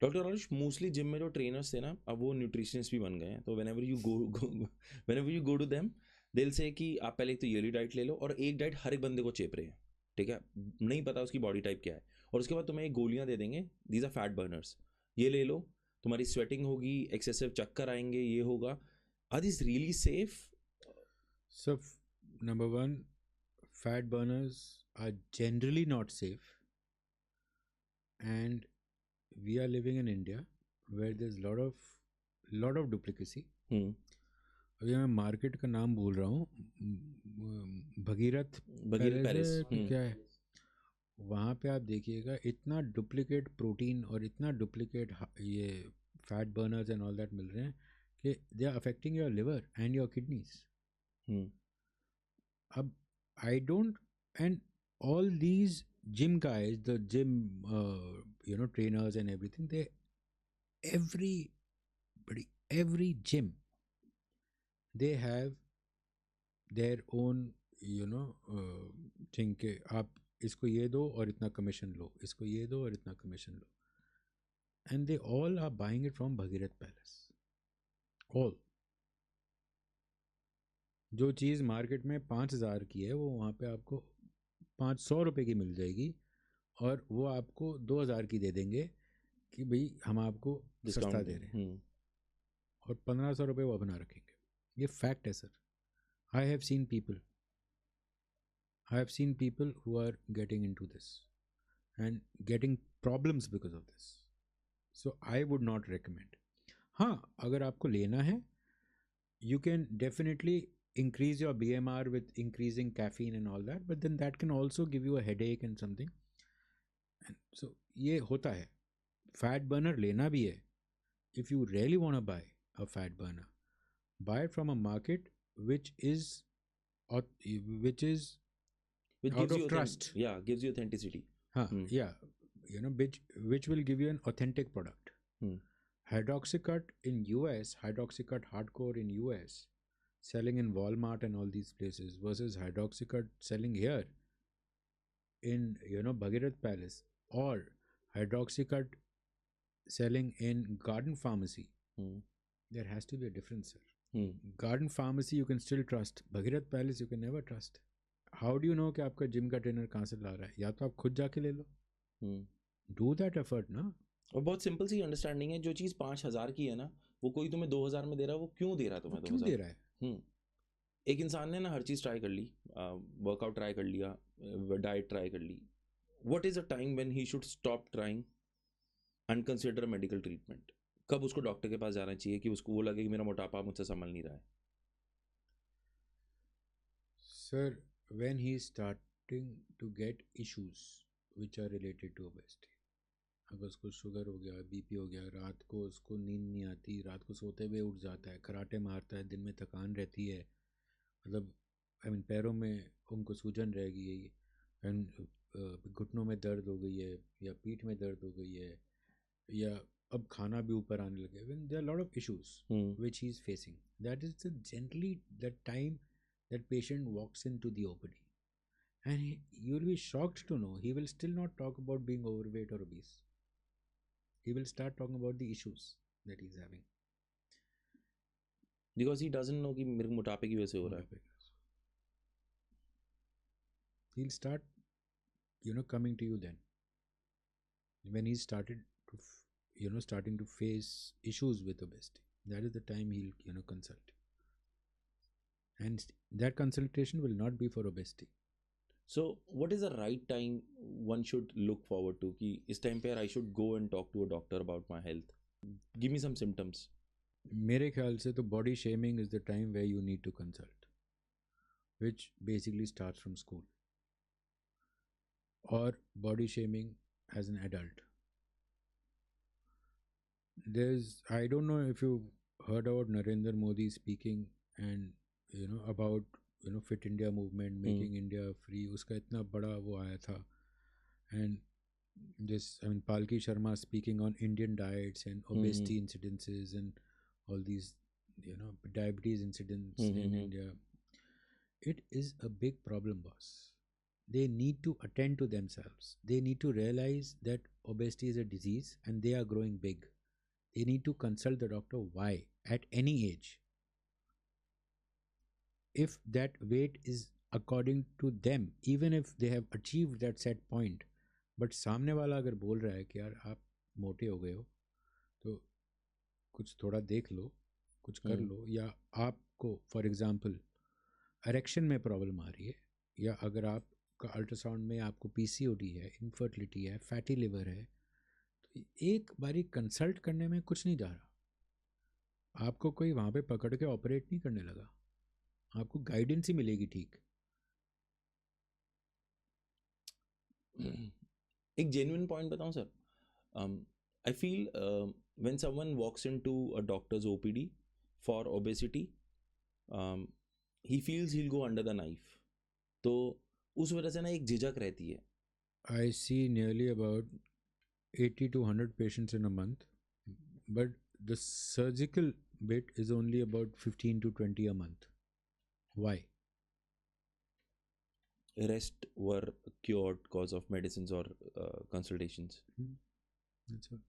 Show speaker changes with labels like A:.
A: Doctor Aarush, mostly gym में जो trainers थे ना, अब वो न्यूट्रिशनिस्ट भी बन गए हैं, तो whenever you go to them, they will say कि आप पहले एक तो yearly डाइट ले लो, और एक डाइट हर एक बंदे को चेप रहे हैं, ठीक है, नहीं पता उसकी बॉडी टाइप क्या है, और उसके बाद तुम्हें एक गोलियां दे देंगे, दीज आर फैट बर्नर्स, ये ले लो, तुम्हारी स्वेटिंग होगी, एक्सेसिव चक्कर आएंगे, ये होगा. Are this really safe?
B: So, number one, fat burners are generally not safe, and we are living in India where there's lot of duplicacy. अभी मैं मार्केट का नाम भूल रहा हूँ, भगीरथ
A: भगीरथ
B: पैलेस
A: पैलेस.
B: है कि क्या है, वहाँ पे आप देखिएगा इतना डुप्लीकेट प्रोटीन और इतना डुप्लीकेट ये fat burners and all that मिल रहे हैं कि they are affecting your liver and your kidneys. अब I don't, and all these gym guys, the gym trainers and everything, they every gym, they have their own thing के आप इसको ये दो और इतना कमीशन लो, इसको ये दो और इतना commission low, and they all are buying it from Bhagirath Palace. all जो चीज़ मार्केट में 5,000 की है वो वहाँ पे आपको 500 रुपये की मिल जाएगी, और वो आपको 2,000 की दे देंगे कि भाई हम आपको सस्ता दे रहे हैं, और 1,500 रुपये वो अपना रखेंगे. ये फैक्ट है sir. I have seen people who are getting into this and getting problems because of this. So I would not recommend. हाँ, अगर आपको लेना है, you can definitely increase your BMR with increasing caffeine and all that, but then that can also give you a headache and something. And so ये होता है. Fat burner लेना भी है. If you really want to buy a fat burner, buy it from a market which is out
A: gives you
B: of trust.
A: Yeah, gives you authenticity.
B: Yeah, which will give you an authentic product. Hydroxycut in US, Hydroxycut Hardcore in US, selling in Walmart and all these places, versus Hydroxycut selling here in Bhagirath Palace, or Hydroxycut selling in Garden Pharmacy. There has to be a difference, sir. Garden Pharmacy you can still trust. Bhagirath Palace you can never trust. How do you know कि आपका gym का trainer कहाँ से ला रहा है? या तो आप खुद जाके ले लो. Do that effort ना.
A: और बहुत सिंपल सी अंडरस्टैंडिंग है, जो चीज़ 5,000 की है ना, वो कोई तुम्हें 2,000 में दे रहा है, वो क्यों दे रहा है तुम्हें?
B: क्यों दे रहा है?
A: एक इंसान ने ना हर चीज़ ट्राई कर ली, वर्कआउट ट्राई कर लिया, डाइट ट्राई कर ली. What is a time when he should stop trying and consider medical treatment? कब उसको डॉक्टर के पास जाना चाहिए कि उसको वो लगे कि मेरा मोटापा मुझसे संभल नहीं रहा है?
B: Sir, when he is starting to get issues which are related to obesity, अगर उसको शुगर हो गया, बीपी हो गया, रात को उसको नींद नहीं आती, रात को सोते हुए उठ जाता है, कराटे मारता है, दिन में थकान रहती है, मतलब पैरों में उनको सूजन रह गई है, एंड घुटनों में दर्द हो गई है, या पीठ में दर्द हो गई है, या अब खाना भी ऊपर आने लगे. When there are a lot of issues which he is facing, that is generally the time that patient walks into the OPD, and you will be shocked to know he will still not talk about being overweight or obese. He will start talking about the issues that he's having,
A: because he doesn't know कि मेरे मोटापे की वजह से हो रहा है.
B: He'll start coming to you then when he started to starting to face issues with obesity. That is the time he'll consult, and that consultation will not be for obesity.
A: So what is the right time one should look forward to कि इस time पे I should go and talk to a doctor about my health? Give me some symptoms.
B: मेरे ख्याल से तो body shaming is the time where you need to consult, which basically starts from school, or body shaming as an adult. I don't know if you heard about Narendra Modi speaking and about Fit India movement, making India free. उसका इतना बड़ा वो आया था, and Palki Sharma speaking on Indian diets and obesity incidences and all these diabetes incidents in India. It is a big problem, boss. they need to attend to themselves. They need to realize that obesity is a disease and they are growing big. They need to consult the doctor why at any age. If that weight is according to them, even if they have achieved that set point, but सामने वाला अगर बोल रहा है कि यार आप मोटे हो गए हो तो कुछ थोड़ा देख लो, कुछ कर लो, या आपको फॉर एग्जांपल एरेक्शन में प्रॉब्लम आ रही है, या अगर आपका अल्ट्रासाउंड में आपको पीसीओडी है, इनफर्टिलिटी है, फैटी लिवर है, तो एक बारी कंसल्ट करने में कुछ नहीं जा रहा. आपको कोई वहाँ पे पकड़ के ऑपरेट नहीं करने लगा, आपको गाइडेंस ही मिलेगी. ठीक.
A: एक जेन्युइन पॉइंट बताऊं sir. I feel when someone walks into a doctor's OPD for obesity, he feels he will go under the knife. तो उस वजह से ना एक झिझक रहती है.
B: I see nearly about 80 to 100 patients in a month, but the surgical bit is only about 15 to 20 a month. Why?
A: Rest were cured cause of medicines or consultations.
B: That's all.